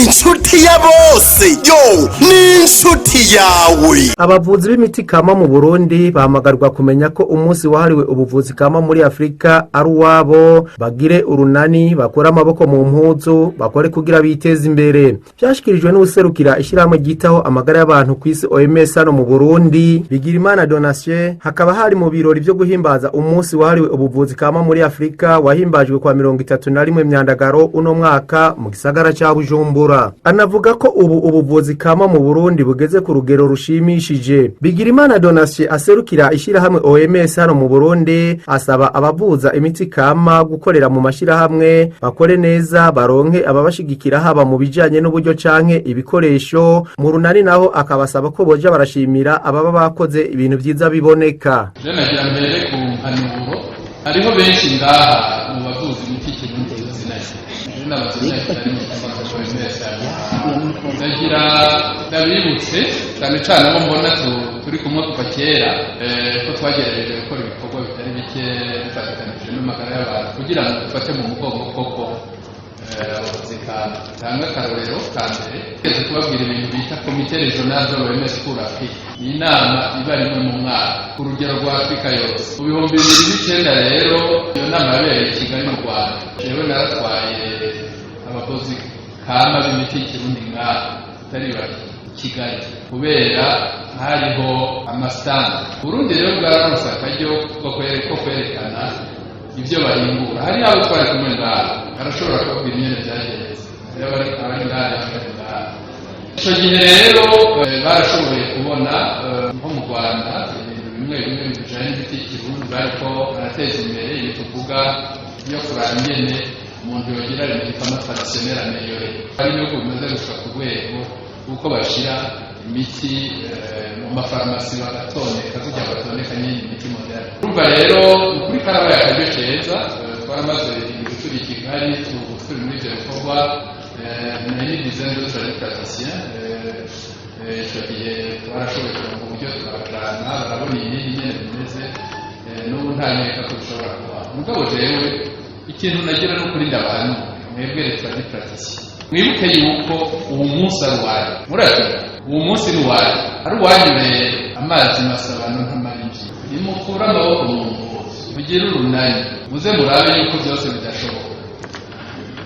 inshuti ya bose yo ni inshuti yawe. Abavuzi b'imiti kama mu Burundi bahamagarwa kumenya ko umunsi wahariwe ubuvuzi kama muri Afrika ari uwabo, bagire urunani, bakora amaboko mu mpuzu, bakore kugira biteze imbere. Byashikirijwe n'userukira ishyirahamwe ryitaho amagara y'abantu kw'isi OMS hano mu Burundi, Bigirimana Donatien, hakaba hari mu birori byo guhimbaza umunsi wahariwe ubuvuzi kama muri Afrika wahimbajwe kwa 31 Myandagaro uno mwaka mu gisagara ca Bujumbura. Anavuga ko ubuvuzi kama mu Burundi bugeze ku rugero rushimishije. Bigirimana Donatien aserukira ishyirahamwe OMS hano mu Burundi asaba abavuza imiti kama gukorera mu mashirahamwe, bakore neza, baronke ababashigikira haba mu bijanye n'uburyo canke ibikoresho. Mu runani naho akabasaba ko boja barashimira ababa bakoze ibintu vyiza biboneka. Nagira mbere ku mpanuro, hariho benshi ngaha mu bavuzi imiti kirundi zinaje. Nagira ndabibutse cyane cyane abo mbona turi kumwe kuva kera ko twagerageje gukora ibikorwa bitari bike bifatanije n'amagara y'abantu kugira ngo dufate mu mugongo koko abavuzi tanga akarorero ka mbere twese tubabwira ibintu bita komite regional de l'OMS pour Afrique. Ni inama iba rimwe mu mwaka ku rugero rwa Afrika yose. Mu 2009 rero iyo nama yabereye i Kigali mu Rwanda. Rero naratwaye abakozi kama b'imiti y'ikirundi ngaha atari bake Kigali kubera hariho amasitandi. Burundi rero bwararonse akaryo ko kwerekana ibyo barimbura. Hari abo twari kumwe ngaha arashobora kubabwira ingene vyagenze. Rero abari ngaha ngaha icyo gihe rero barashoboye kubona nko mu Rwanda ibintu bimwe bimwe bijanye n'imiti y'ikirundi bariko barateza imbere iyo tuvuga iyo kuraba ingene umuntu yogira imiti kama traditionnelle améliorée. Hari ibihugu bimaze gushika ku rwego kuko bashira imiti mu mafarumasi bagatondeka kugira batondeka nyine imiti moderne. Urumva rero kuri karabaye akaryo keza twaramaze turi i Kigali turi muri ivyo bikorwa nari dizaine d'autres praticiens icyo gihe twarashoboye kuronka uburyo tukabajana barabona ibindi nyene bimeze n'ubu nta nkeka ko bishobora kuba. Mugabo jewe ikintu nagira no kurinda abantu mwebwe leta di praticien mwibuke yuko uwo munsi ari uwanyu. Murazi uwo munsi ni uwanyu, ari uwanyu rero amazi masabano nk'amarinji nimukura amaboko mu mvuzi mugire urunani muze murabe yuko byose bidashoboka.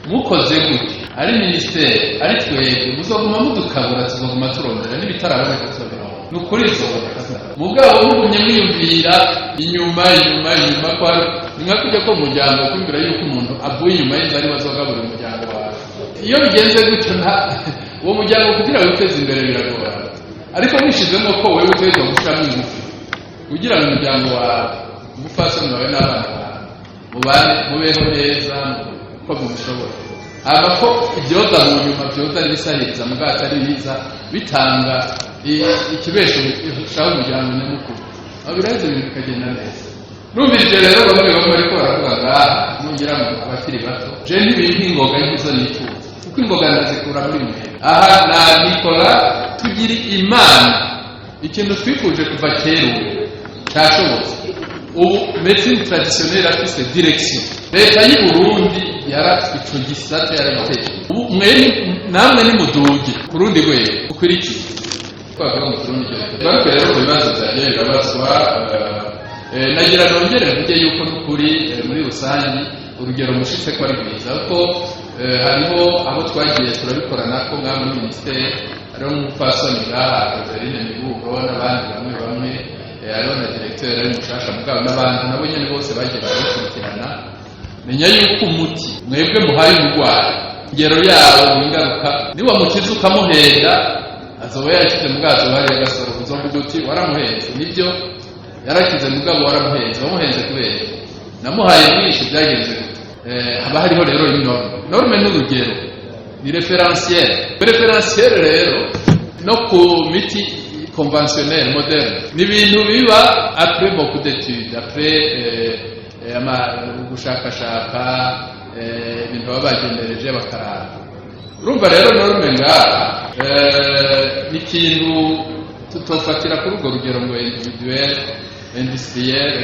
Mukoze gute ari ministeri ari twebwe muzoguma mudukabura tuzoguma turondera n'ibitaraboneka tuzobirona nukuri zoboneka. Mugabo mugumye mwiyumvira inyuma kwa ninga kujya ko umuryango kumbira yuko umuntu avuye inyuma y'inzu ari bazogabura umuryango wawe. Iyo bigenze gutyo uwo muryango kugira witeze imbere biragora, ariko mwishizemo ko wewe uteza gushiramo ingufu kugira ngo umuryango wawe umufasoni wawe n'abana bawe mubeho neza ko mubishobora. Abako ibyoza mu nyuma byoza n'isahiriza mugata ari biza bitanga ikibesho shaho umuryango n'umukuru abiraze ibintu bikagenda neza. Numvise rero bamwe ariko baravuga nongera mu abakiri bato je n'ibintu ingoga y'inzo nifuza kuko ingoga ndazikura muri mwe. Aha na Nicola tugira imana ikintu twifuje kuva kera cyashobotse. Ubu médecine traditionnelle afise direction. Leta y'u Burundi yaratwico gisate yarateye. Ubu mwene namwe ni muduge Burundi gwe ukuriki. Kwa mu Burundi bariko rero bibazo byaje babaswa nagira nongere mvuge yuko n'ukuri muri rusangi urugero mushitse ko ari bwiza ko hariho abo twagiye turabikorana ko ngamwe ministeri ari umufasoni ngaha Rosaline Mibugo n'abandi bamwe hariho na directeur ari mushasha mugabo n'abandi nabo nyene bose bagiye barakurikirana. Menya yuko umuti mwebwe muhaye umurwayi ingero yawo ingaruka niwa mukiza ukamuhenda azoba yashyize mugazo bari agasoro kuzovuga uti waramuhenze. Nibyo yarakize mugabo waramuhenze wamuhenze kubera namuhaye mwinshi byagenze haba hariho rero norme n'urugero ni referentiel rero no ku miti conventionnelle moderne ni ibintu biba après beaucoup d'études après gushakashaka ibintu baba bagendereje bakaraba. Urumva rero norme ngaha ni ikintu tutofatira kuri urwo rugero ngo individuel industriel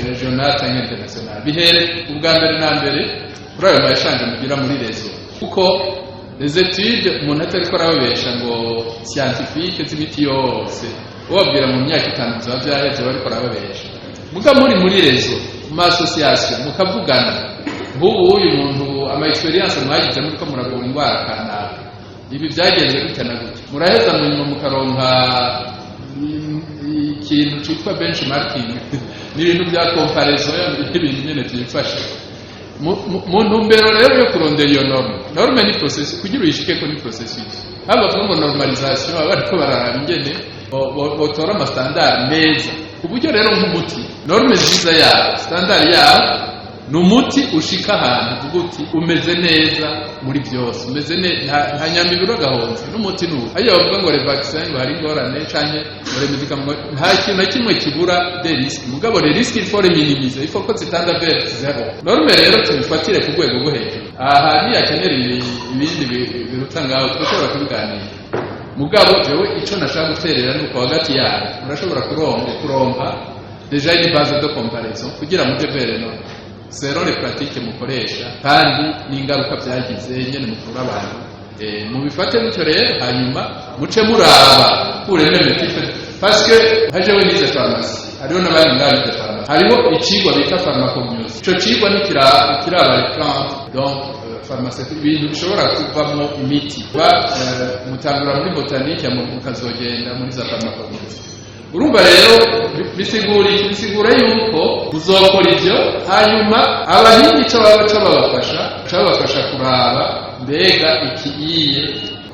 regional cyangwa international bihere ubwa mbere na mbere kuri ayo mayishanje mugira muri rezo kuko les études umuntu atariko arababesha ngo scientifique z'imiti yose wabwira mu myaka 5 ziba byareze bariko arababesha muga muri rezo mu association mukavugana nk'ubu uyu muntu ama experience mwagize muri ko muragura indwara kanaka ibi byagenze gutya na gutya muraheza mu nyuma mukaronka ikintu cyitwa benchmarking n'ibintu bya comparison y'ibintu nyene byifashe mu ntumbero rero yo kurondera iyo norme ni process kugira uyishike ko ni processus haba ngo normalisation abariko bararaba ingene botora ama standard meza uburyo rero nk'umuti norme nziza ya standard ya numuti ushika ahantu uguti umeze neza muri byose umeze nta nyambibiro gahonze n'umuti n'uwo ayo bavuga ngo vaccine ngo hari ingorane canke ngo medicament nta kintu na kimwe kibura de risque mugabo le risque il faut les minimiser il faut ko zitanda vers zero norme rero tubifatire ku rwego rwo hejuru aha ni yakenera ibindi birutangaho twashobora kubiganira mugabo jewe ico nashaka guterera nuko hagati yawe urashobora kuronka déjà une base de comparaison kugira muje vers no zero les pratiques mukoresha kandi n'ingaruka byagize nyene mukura abantu mubifate bityo rero hanyuma muce muraba kure n'imitife parce que hajewe nize pharmacie hariho n'abandi ngabize pharmacie hariho icigwa bita pharmacognosy ico cigwa ni kiraba plante donc pharmacie ibintu bishobora kuvamo imiti mutangura muri botanique mukazogenda muri za pharmacognosy urumva rero bisigura yuko uzokora ivyo hanyuma abahingi ico babafasha kuraba mbega ikiyiye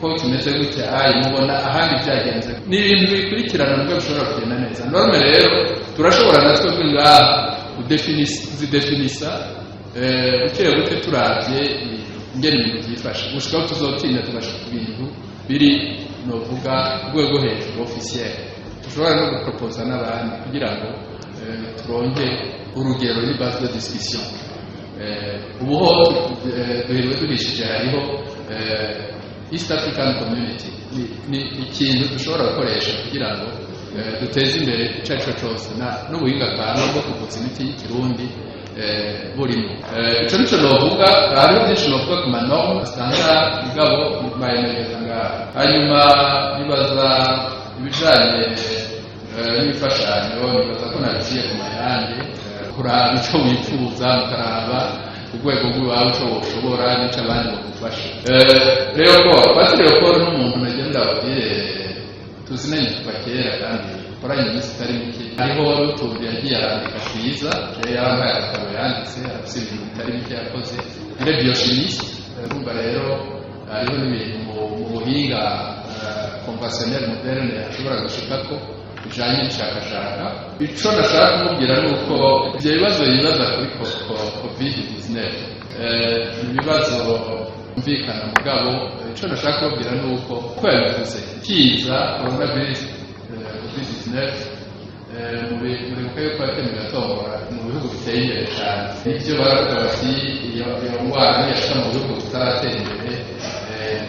ko kimeze gute mubona ahandi byagenze ni ibintu bikurikirana nubwo bishobora kugenda neza norme rero turashobora natwe ngaha zidefinisa buke turavye ingene ibintu byifashe gushikaho tuzotinda tugashika ibintu biri novuga rwego hejuru officiel tushobora no guproposa n'abandi kugira ngo turonke urugero ni base de discussion ubuho duherewe turishije hariho East African Community ni ikintu dushobora gukoresha kugira ngo duteze imbere icaco cyose n'ubuhinga bwabo bwo kuvutsa imiti y'ikirundi burimo ico nico novuga hariho byinshi novuga ku manorme standard mugabo bayemereza ngaha hanyuma nibaza ibijanye n'ibifashanyo nibaza ko naciye ku mayandi kuraba ico wifuza mukaraba urwego rw'iwawe uco woshobora n'ico abandi bagufasha Leopold n'umuntu nagenda ababwire tuzinanye kuva kera kandi koranye iminsi itari mike hariho n'utundi yagiye arandika twiza yarambaye agatabo yanditse afise ibintu bitari bike yakoze ile biochimiste urumva rero hariho n'ibintu mu buhinga conventionnel moderne ashobora gushikako bijanye n'ishakashaka ico nashaka kumubwira nuko ivyo bibazo yibaza kuri COVID-19 ibibazo mvikana mugabo ico nashaka kubwira nuko ko yabivuze kiza coronavirus COVID-19 muri yuko yatemye gatora mu bihugu biteye imbere cyane ivyo baravuga bati iyo ndwara yashika mu bihugu tutaratera imbere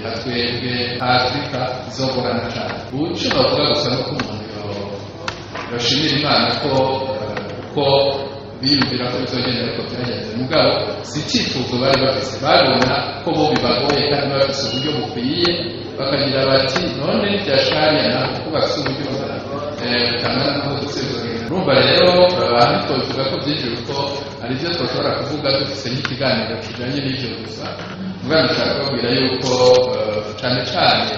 natwebwe Afrika izogorana cyane ubu ico bavuga gusa no ku muntu bashimira Imana ko biyumvira ko bizogenda ariko byagenze mugabo si icyifuzo bari bafise babona ko bo bibagoye kandi bafise uburyo bukwiye bakagira bati none byashariya nako ko bafise uburyo butangana n'aho dusezerera urumva rero abantu twavuga ko byinshi ko ari byo twashobora kuvuga dufise nk'ikiganiro kijanye n'ivyo gusa mugabo nshaka kubabwira yuko cane cane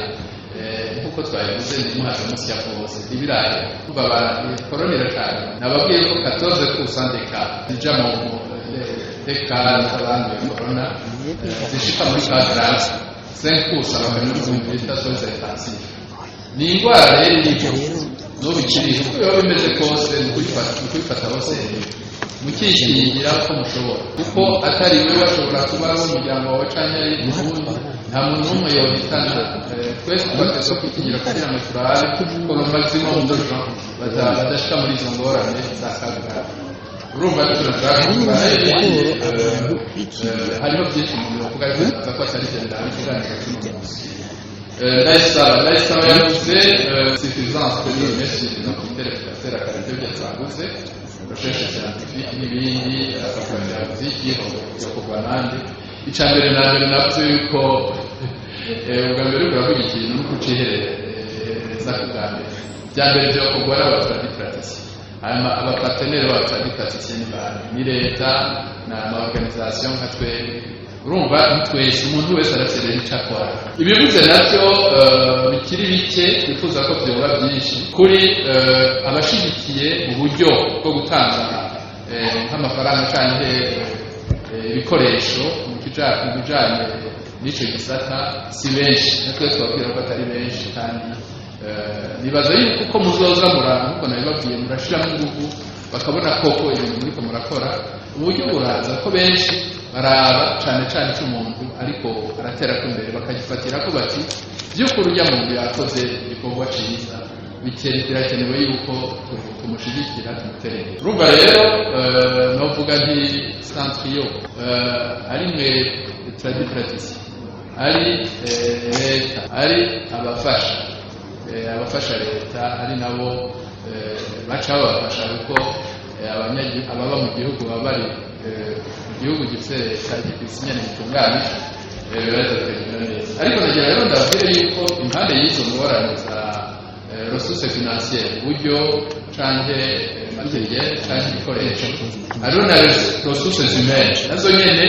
nkuko twabivuze ni muhaje munsi ya bose ibirayi baba koronera cyane nababwiye ko 14% deka dija mu deka n'abandi corona zishika muri kadrans 5% abanyuze mu station intensive ni ingwara rero n'icyo no bikiri iyo bimeze kose kwifata bose mukikingira ko mushobora kuko atari we bashobora kuba ari umuryango wawe canke ari umuntu nta muntu n'umwe yohitana twese tubateza kwikingira kugira ngo turabe ko mu maximum d'urgence badashika muri izo ngorane za kaga urumva ko turashaka hariho byinshi mu bivuga ko atari genda ikiganiro cy'umunsi ndayisaba yavuze suffisance de merci de notre comité de qualité byasanguze recherche scientifique n'ibindi afatanira ziki yo kugwa nande icambere navuze yuko ubwa mbere uravuga ikintu no kucihereza kugambira bya mbere byo kugora abaturage hanyuma abapartenere bacu ni leta na amaorganisation nka twebwe urumva twese umuntu wese arakeneye icyo akora ibivuze nabyo bikiri bike twifuza ko byoba byinshi kuri abashigikiye mu buryo bwo gutanga nk'amafaranga cyangwa ibikoresho mu bijyanye n'icyo gisata si benshi natwe twabwira ko atari benshi kandi nibaza yuko uko muzoza muranga nk'uko nabibabwiye murashiramo ingufu bakabona koko ibintu muriko murakora uburyo buraza ko benshi baraba cyane cyane cy'umuntu ariko aratera ko imbere bakagifatira ko bati by'ukuri ujya muntu yakoze igikorwa cyiza birakenewe yuko tumushyigikira tumuterere urumva rero novuga nti centrio ari mwe tradipratisi ari leta ari abafasha leta ari nabo baca babafasha kuko ababa mu gihugu baba bari mu gihugu gifite leta gifite inyana gitunganije barategura neza ariko nagira rero ndabwire yuko impande y'izo ngorane za ressources financières uburyo canke materiel canke ibikoresho hariho na ressources humaines nazo nyene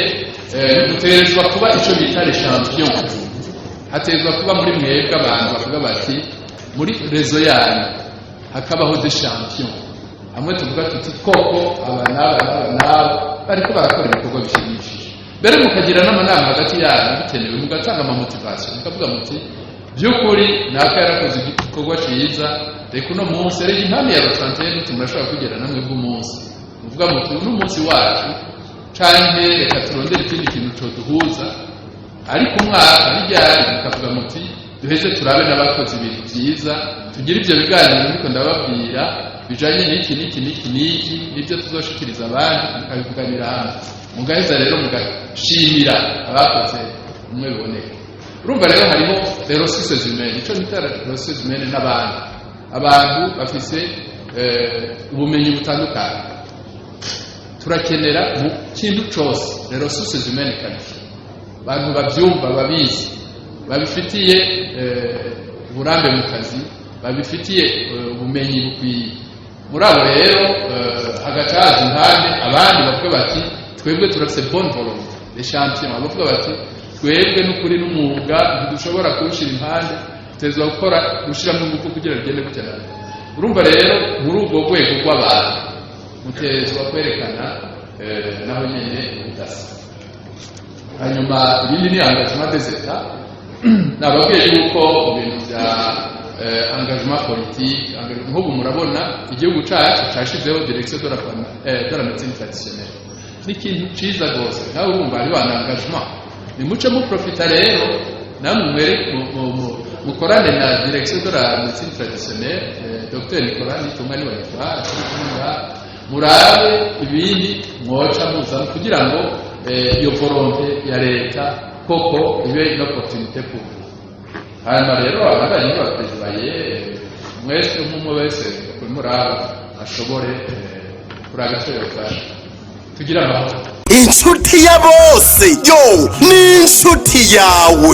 dutegerezwa kuba ico bita les champions hategerezwa kuba muri mwebwe abantu bavuga bati muri rezo yanyu hakabaho des champions hamwe tuvuga tuti koko aba bariko barakora ibikorwa bishimishije mbere mukagira n'amanama hagati yanyu bikenewe mugatanga amamotivation mukavuga muti by'ukuri naka yarakoze igikorwa cyiza reka uno munsi rege impamvu ya rotantene tumurashobora kugera namwe bw'umunsi uvuga muti uno munsi wacu canke reka turondere ikindi kintu cyo duhuza ariko umwaka bijyari mukavuga muti duheze turabe n'abakoze ibintu byiza tugira ibyo biganiro ariko ndababwira bijanye n'iki nibyo tuzoshikiriza abandi mukabivuganira hamwe mugaheza rero mugashimira abakoze umwe biboneka urumva rero harimo ressources humaines icyo bita ressources humaines n'abantu abantu bafise ubumenyi butandukanye turakenera mu kintu cyose ressources humaines qualifiées abantu babyumva babizi babifitiye uburambe mu kazi babifitiye ubumenyi bukwiye muri abo rero hagacaza impande abandi bavuga bati twebwe turafise bonne volonté les champions bavuga bati twebwe n'ukuri n'umwuga ntidushobora kuwushyira impande tutezwa gukora gushyiramo ingufu kugira bigende gukenera urumva rero muri ubwo rwego rw'abantu mutezwa kwerekana naho nyine ubudasa hanyuma ibindi ni engagement des états nababwiye yuko ibintu bya engagement politique nk'ubu murabona igihugu cyacu cyashizeho direction de la médecine traditionnelle n'ikintu cyiza rwose nawe urumva hariho engagement nimuce muprofita rero namwe mukorane na direction de la médecine traditionnelle Dr Nicolas Nitunga ni wayitwara murabe ibindi mwoca muza kugira ngo iyo volonté ya leta koko ibe une opportunité pour vous hanyuma rero abandanye batezaye mwese umwe wese muraba ashobore kuraga cyo yofasha tugira amahoro inshuti ya bose yo ni inshuti yawe